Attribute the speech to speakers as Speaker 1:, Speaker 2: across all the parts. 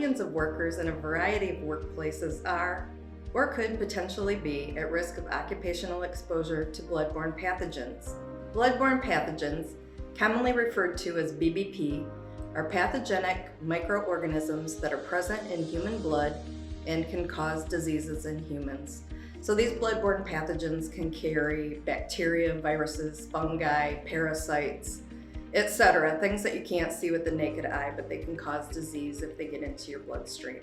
Speaker 1: millions of workers in a variety of workplaces are, or could potentially be, at risk of occupational exposure to bloodborne pathogens. Bloodborne pathogens, commonly referred to as BBP, are pathogenic microorganisms that are present in human blood and can cause diseases in humans. So these bloodborne pathogens can carry bacteria, viruses, fungi, parasites, etc., things that you can't see with the naked eye, but they can cause disease if they get into your bloodstream.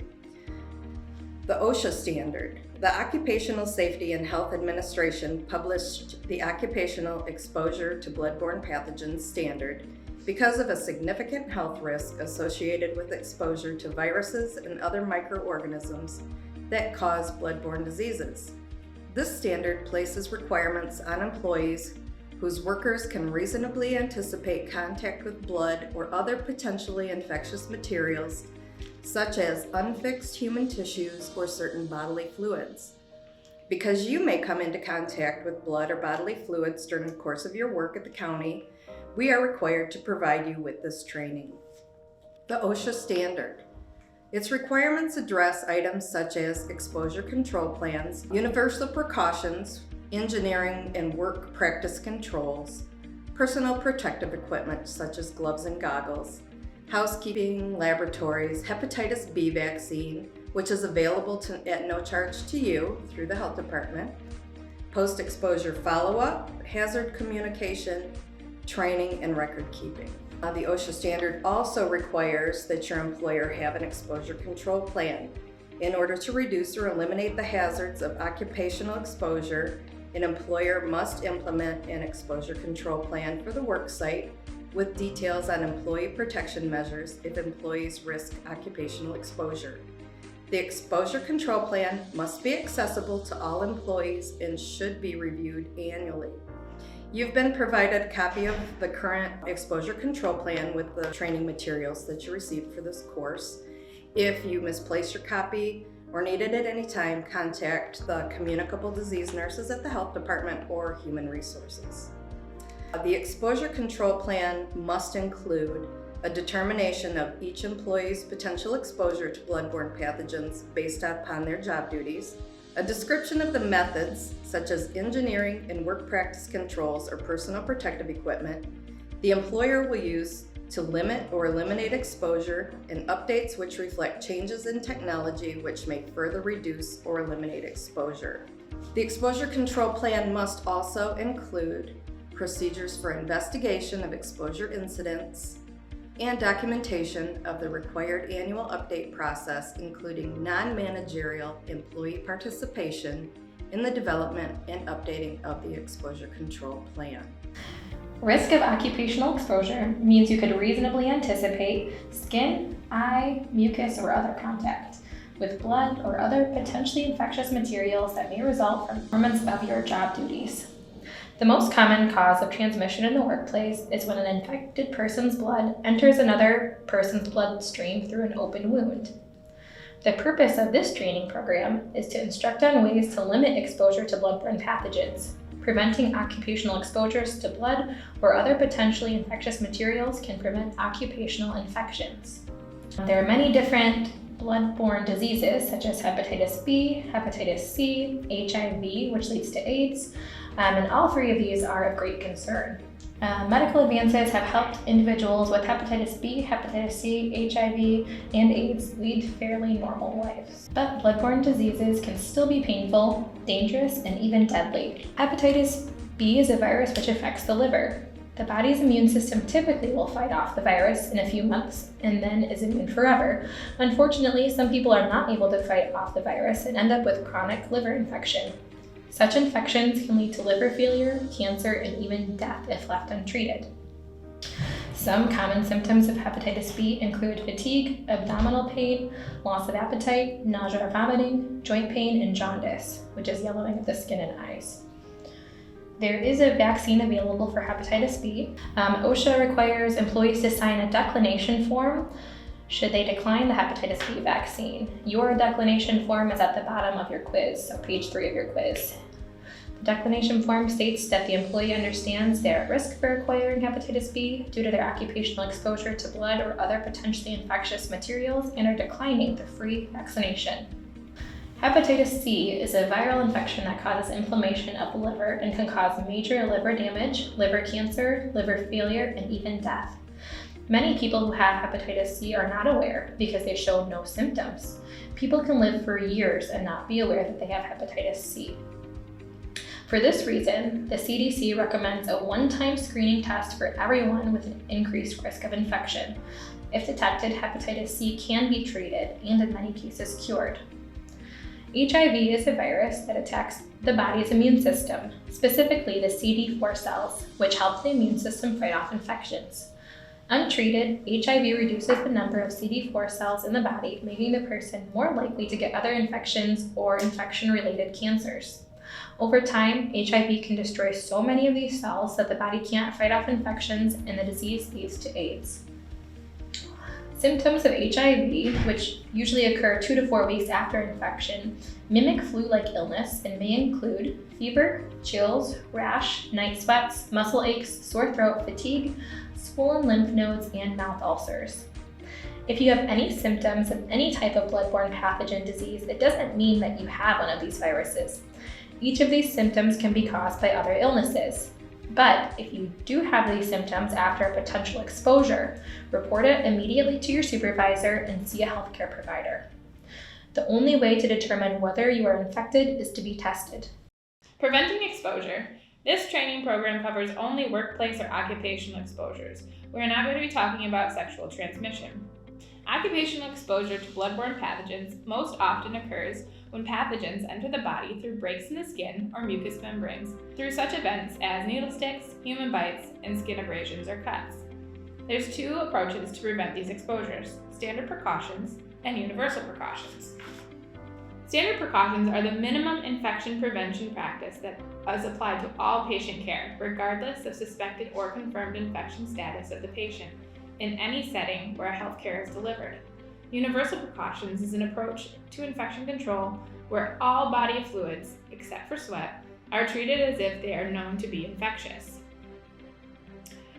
Speaker 1: The OSHA standard. The Occupational Safety and Health Administration published the Occupational Exposure to Bloodborne Pathogens standard because of a significant health risk associated with exposure to viruses and other microorganisms that cause bloodborne diseases. This standard places requirements on employees whose workers can reasonably anticipate contact with blood or other potentially infectious materials, such as unfixed human tissues or certain bodily fluids. Because you may come into contact with blood or bodily fluids during the course of your work at the county, we are required to provide you with this training. The OSHA standard. Its requirements address items such as exposure control plans, universal precautions, engineering and work practice controls, personal protective equipment such as gloves and goggles, housekeeping, laboratories, hepatitis B vaccine, which is available at no charge to you through the health department, post-exposure follow-up, hazard communication, training, and record keeping. The OSHA standard also requires that your employer have an exposure control plan. In order to reduce or eliminate the hazards of occupational exposure, an employer must implement an exposure control plan for the work site with details on employee protection measures if employees risk occupational exposure. The exposure control plan must be accessible to all employees and should be reviewed annually. You've been provided a copy of the current exposure control plan with the training materials that you received for this course. If you misplace your copy or need it at any time, contact the communicable disease nurses at the health department or human resources. The exposure control plan must include a determination of each employee's potential exposure to bloodborne pathogens based upon their job duties, a description of the methods, such as engineering and work practice controls or personal protective equipment, the employer will use to limit or eliminate exposure, and updates which reflect changes in technology which may further reduce or eliminate exposure. The exposure control plan must also include procedures for investigation of exposure incidents, and documentation of the required annual update process, including non-managerial employee participation in the development and updating of the exposure control plan.
Speaker 2: Risk of occupational exposure means you could reasonably anticipate skin, eye, mucus, or other contact with blood or other potentially infectious materials that may result from performance of your job duties. The most common cause of transmission in the workplace is when an infected person's blood enters another person's bloodstream through an open wound. The purpose of this training program is to instruct on ways to limit exposure to bloodborne pathogens. Preventing occupational exposures to blood or other potentially infectious materials can prevent occupational infections. There are many different bloodborne diseases such as hepatitis B, hepatitis C, HIV, which leads to AIDS, and all three of these are of great concern. Medical advances have helped individuals with hepatitis B, hepatitis C, HIV, and AIDS lead fairly normal lives. But bloodborne diseases can still be painful, dangerous, and even deadly. Hepatitis B is a virus which affects the liver. The body's immune system typically will fight off the virus in a few months and then is immune forever. Unfortunately, some people are not able to fight off the virus and end up with chronic liver infection. Such infections can lead to liver failure, cancer, and even death if left untreated. Some common symptoms of hepatitis B include fatigue, abdominal pain, loss of appetite, nausea or vomiting, joint pain, and jaundice, which is yellowing of the skin and eyes. There is a vaccine available for hepatitis B. OSHA requires employees to sign a declination form should they decline the hepatitis B vaccine. Your declination form is at the bottom of your quiz, so page 3 of your quiz. The declination form states that the employee understands they are at risk for acquiring hepatitis B due to their occupational exposure to blood or other potentially infectious materials and are declining the free vaccination. Hepatitis C is a viral infection that causes inflammation of the liver and can cause major liver damage, liver cancer, liver failure, and even death. Many people who have hepatitis C are not aware because they show no symptoms. People can live for years and not be aware that they have hepatitis C. For this reason, the CDC recommends a one-time screening test for everyone with an increased risk of infection. If detected, hepatitis C can be treated and in many cases cured. HIV is a virus that attacks the body's immune system, specifically the CD4 cells, which help the immune system fight off infections. Untreated, HIV reduces the number of CD4 cells in the body, making the person more likely to get other infections or infection-related cancers. Over time, HIV can destroy so many of these cells that the body can't fight off infections and the disease leads to AIDS. Symptoms of HIV, which usually occur 2 to 4 weeks after infection, mimic flu-like illness and may include fever, chills, rash, night sweats, muscle aches, sore throat, fatigue, swollen lymph nodes, and mouth ulcers. If you have any symptoms of any type of bloodborne pathogen disease, it doesn't mean that you have one of these viruses. Each of these symptoms can be caused by other illnesses. But if you do have these symptoms after a potential exposure, report it immediately to your supervisor and see a healthcare provider. The only way to determine whether you are infected is to be tested.
Speaker 3: Preventing exposure. This training program covers only workplace or occupational exposures. We are not going to be talking about sexual transmission. Occupational exposure to bloodborne pathogens most often occurs when pathogens enter the body through breaks in the skin or mucous membranes, through such events as needle sticks, human bites, and skin abrasions or cuts. There's 2 approaches to prevent these exposures: standard precautions and universal precautions. Standard precautions are the minimum infection prevention practice that is applied to all patient care, regardless of suspected or confirmed infection status of the patient, in any setting where healthcare is delivered. Universal precautions is an approach to infection control where all body fluids, except for sweat, are treated as if they are known to be infectious.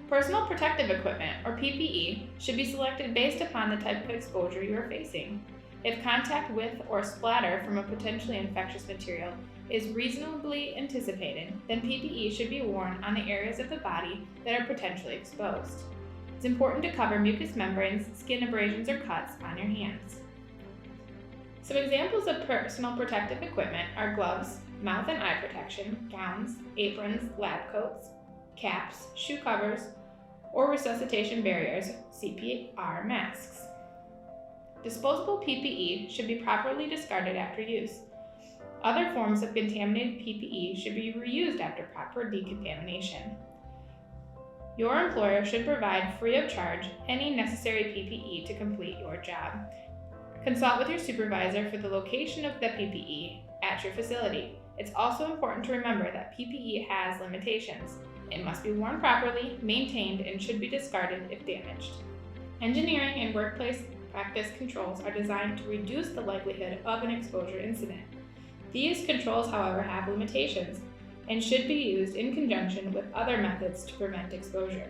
Speaker 3: Personal protective equipment, or PPE, should be selected based upon the type of exposure you are facing. If contact with or splatter from a potentially infectious material is reasonably anticipated, then PPE should be worn on the areas of the body that are potentially exposed. It's important to cover mucous membranes, skin abrasions, or cuts on your hands. Some examples of personal protective equipment are gloves, mouth and eye protection, gowns, aprons, lab coats, caps, shoe covers, or resuscitation barriers, CPR masks. Disposable PPE should be properly discarded after use. Other forms of contaminated PPE should be reused after proper decontamination. Your employer should provide free of charge any necessary PPE to complete your job. Consult with your supervisor for the location of the PPE at your facility. It's also important to remember that PPE has limitations. It must be worn properly, maintained, and should be discarded if damaged. Engineering and workplace practice controls are designed to reduce the likelihood of an exposure incident. These controls, however, have limitations and should be used in conjunction with other methods to prevent exposure.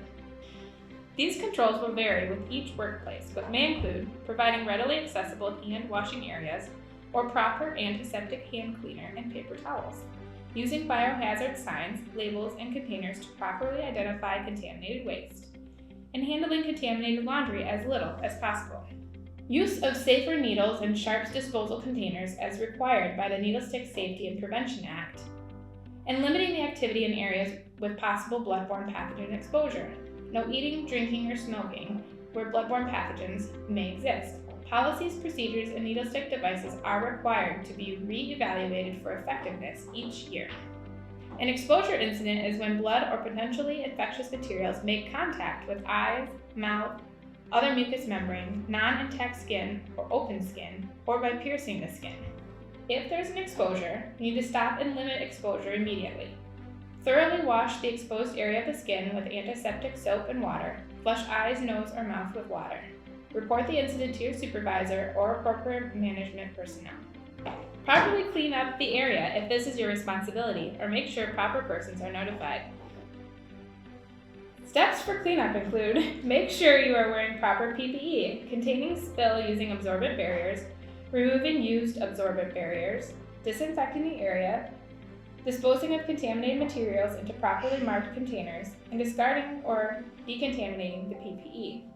Speaker 3: These controls will vary with each workplace, but may include providing readily accessible hand washing areas or proper antiseptic hand cleaner and paper towels, using biohazard signs, labels, and containers to properly identify contaminated waste, and handling contaminated laundry as little as possible. Use of safer needles and sharps disposal containers as required by the Needle Stick Safety and Prevention Act, and limiting the activity in areas with possible bloodborne pathogen exposure. No eating, drinking, or smoking where bloodborne pathogens may exist. Policies, procedures, and needle stick devices are required to be re-evaluated for effectiveness each year. An exposure incident is when blood or potentially infectious materials make contact with eyes, mouth, other mucous membrane, non-intact skin, or open skin, or by piercing the skin. If there's an exposure, you need to stop and limit exposure immediately. Thoroughly wash the exposed area of the skin with antiseptic soap and water. Flush eyes, nose, or mouth with water. Report the incident to your supervisor or appropriate management personnel. Properly clean up the area if this is your responsibility, or make sure proper persons are notified. Steps for cleanup include make sure you are wearing proper PPE containing spill using absorbent barriers, removing used absorbent barriers, disinfecting the area, disposing of contaminated materials into properly marked containers, and discarding or decontaminating the PPE.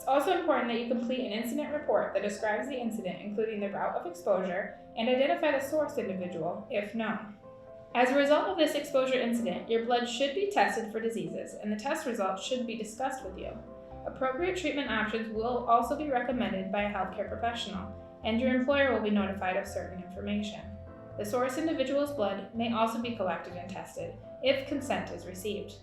Speaker 3: It's also important that you complete an incident report that describes the incident, including the route of exposure, and identify the source individual, if known. As a result of this exposure incident, your blood should be tested for diseases, and the test results should be discussed with you. Appropriate treatment options will also be recommended by a healthcare professional, and your employer will be notified of certain information. The source individual's blood may also be collected and tested if consent is received.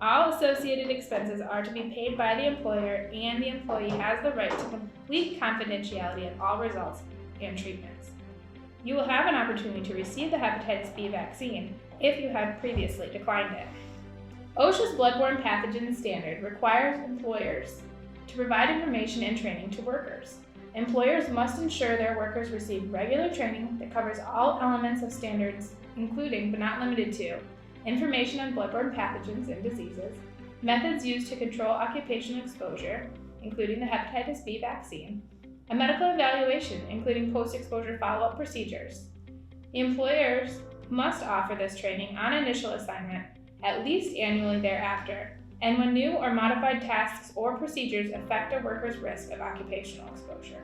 Speaker 3: All associated expenses are to be paid by the employer, and the employee has the right to complete confidentiality in all results and treatments. You will have an opportunity to receive the hepatitis B vaccine if you had previously declined it. OSHA's Bloodborne Pathogen Standard requires employers to provide information and training to workers. Employers must ensure their workers receive regular training that covers all elements of standards, including but not limited to information on bloodborne pathogens and diseases, methods used to control occupational exposure, including the hepatitis B vaccine, a medical evaluation, including post-exposure follow-up procedures. The employers must offer this training on initial assignment, at least annually thereafter, and when new or modified tasks or procedures affect a worker's risk of occupational exposure.